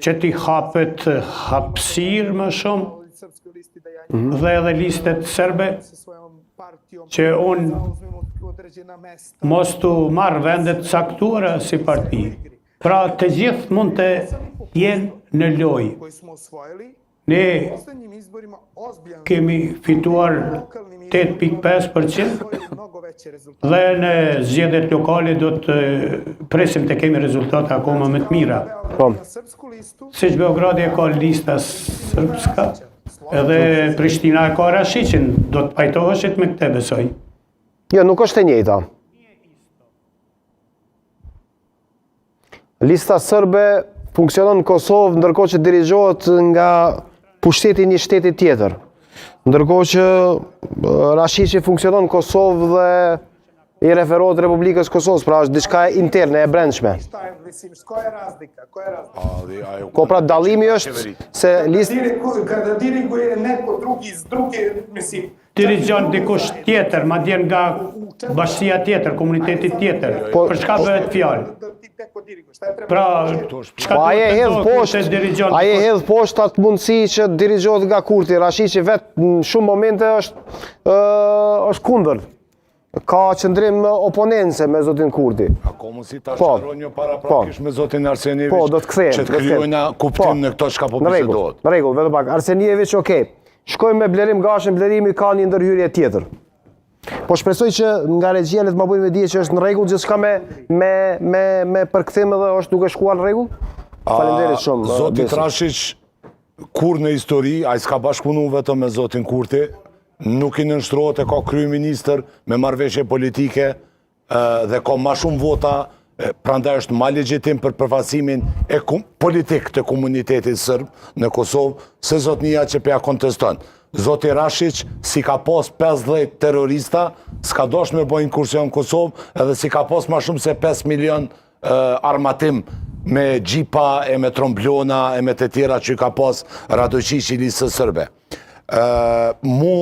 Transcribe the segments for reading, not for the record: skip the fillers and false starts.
që t'i hapet hapësirë më shumë dhe edhe listet serbe që unë mos t'u marrë vendet caktuara si parti. Pra të gjithë mund të jenë në lojë. Ne kemi fituar 8.5% dhe në zgjedhjet lokale do të presim të kemi rezultate akoma më të mira. Siç Beogradi e ka lista srpska, edhe Prishtina e ka Rashiqin, do të pajtoheshit me këtë besoj. Jo, nuk është e njëjta. Lista sërbe funksionon në Kosovë, ndërkohë që dirigjohet nga pushteti një shteti tjetër. Ndërkohë që Rashiqi funksionon në Kosovë dhe i referohet Republikës Kosovës, pra është diçka interne, e brendshme. Ko pra dallimi është se listë... Dirigjon dikush tjetër, madje nga bashkia tjetër, komuniteti tjetër, për çka bëhet fjalë? Pra, aje hedh poshtë atë mundësi që dirigjohet nga Kurti. Rashiqi vetë në shumë momente është kundër. Ka qëndrim oponense me zotin Kurti. Ako mund si ta shkaro një paraprakish me zotin Arsenijević që të kryojna kuptim në këto çka po bisedohet. Në rregull, vetëm pak. Arsenijević, okej. Shkojmë me Blerim Gashën, Blerimi ka një ndërhyrje tjetër. Po shpresoj që nga regjia le të më bëjnë me dije që është në rregull gjithçka me përkthim edhe është duke shkuar në rregull. Faleminderit shumë. Zoti Rashiq kur në histori, ai s'ka bashkëpunuar vetëm me zotin Kurti, nuk i nënshtrohet e ka kryeministër me marrëveshje politike dhe ka më shumë vota, prandaj është më legjitim për përfaqësimin politik të komunitetit serb në Kosovë se zotnia që ja konteston. Zoti Rashiq si ka pas 50 terrorista, s'ka dosh me bëjnë inkursion në Kosovë, edhe si ka pas më shumë se 5 milion armatim me gjipa e me tromblona e me të tjera që ka pas Radojići listës sërbe. Mu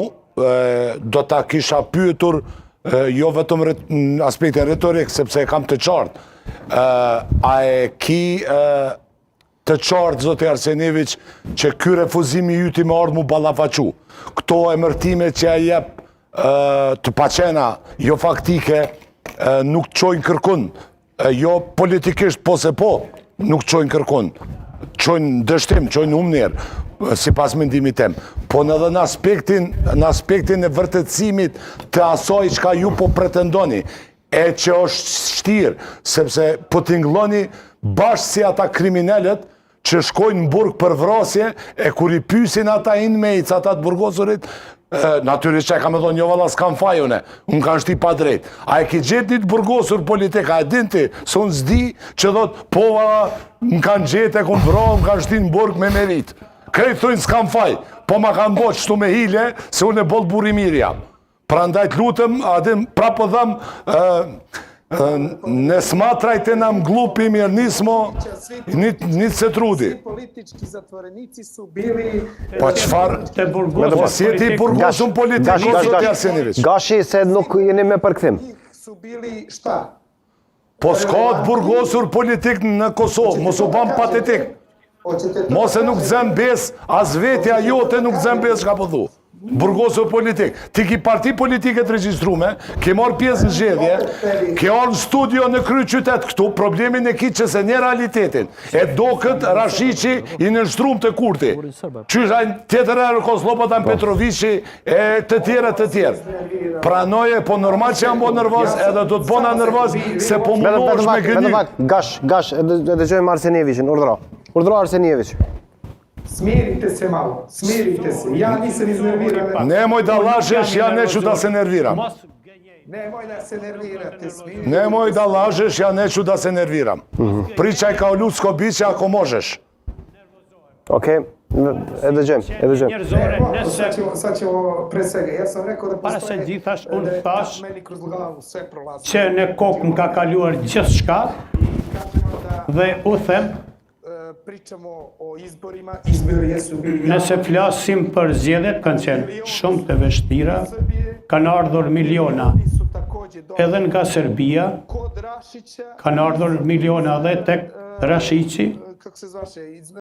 do ta kisha pyetur jo vetëm në aspektin retorik, sepse e kam të qartë. A e ki të qartë, zoti Arsenijević, që ky refuzimi yti me ardhë mu ballafaqu? Këto emërtime që a jep të paqena, jo faktike, nuk qojnë kërkun. Jo politikisht, po se po, nuk qojnë kërkun. Qojnë dështim, qojnë umnir, si pas mendimit tem. Po në dhe në aspektin e vërtetësimit të asoj që ka ju po pretendoni, e që është shtirë, sepse po t'ingloni bashkë si ata kriminellet që shkojnë në burg për vrasje, e kur i pysin ata inmates, ata të burgosurit, natyrisht që e kam e thonë, jo valla s'kam fajone, unë kanë shti pa drejt. A e ki gjetë një të burgosur politika, e dinti, së unë zdi që dhëtë, po valla, më kanë gjetë e kënë vra, më kanë shti në burg me merit. Krejtë thujnë s'kam faj, po ma kanë bo qështu me hile, se unë e bolë burimir jam. Pra ndajt lutëm, adin prapë dhëm, në smatraj të nam glupi mirë nismo, një se trudi. Pa qëfar, po si e ti burgosun politik, Gashi se nuk jeni me përkthim. Po s'ka të burgosur politik në Kosovë, mos u ban patetik. Mos e nuk zem bes, as vetja jote nuk zem bes që ka po dhu. Burgosur politik. Ti ki parti politike të regjistrume, ki marrë pjesë në zgjedhje, ki arë në studio në kry qytet këtu, problemin e ki që se një realitetin. E do këtë Rashiqi i nështrum të Kurti. Qyshajnë tjetër e Koslopatan Petrovici e të tjere. Pranoje, po normal që janë bo nërvaz, edhe do të bona nërvaz, se po mundosh me gënjë. Gash, edhe gjojmë Arsenijevićin, urdro Arsenijević. Smirite se malo, smirite se. Ja nisam iznerviran. Nemoj da lažeš, ja neću da se nerviram. Nemoj da se nervirate, smirite. Nemoj da lažeš, ja neću da se nerviram. Pričaj kao ljudsko biće ako možeš. Okej, edhe gjojmë. Sad ćemo pre svega, ja sam rekao da para se gjithash, unë thash që në kokë më ka kaluar gjithë shka dhe u them nëse flasim për zgjedhjet kanë qenë shumë të vështira, kanë ardhur miliona edhe nga Serbia, kanë ardhur miliona edhe tek Rashiqi, как се зваше,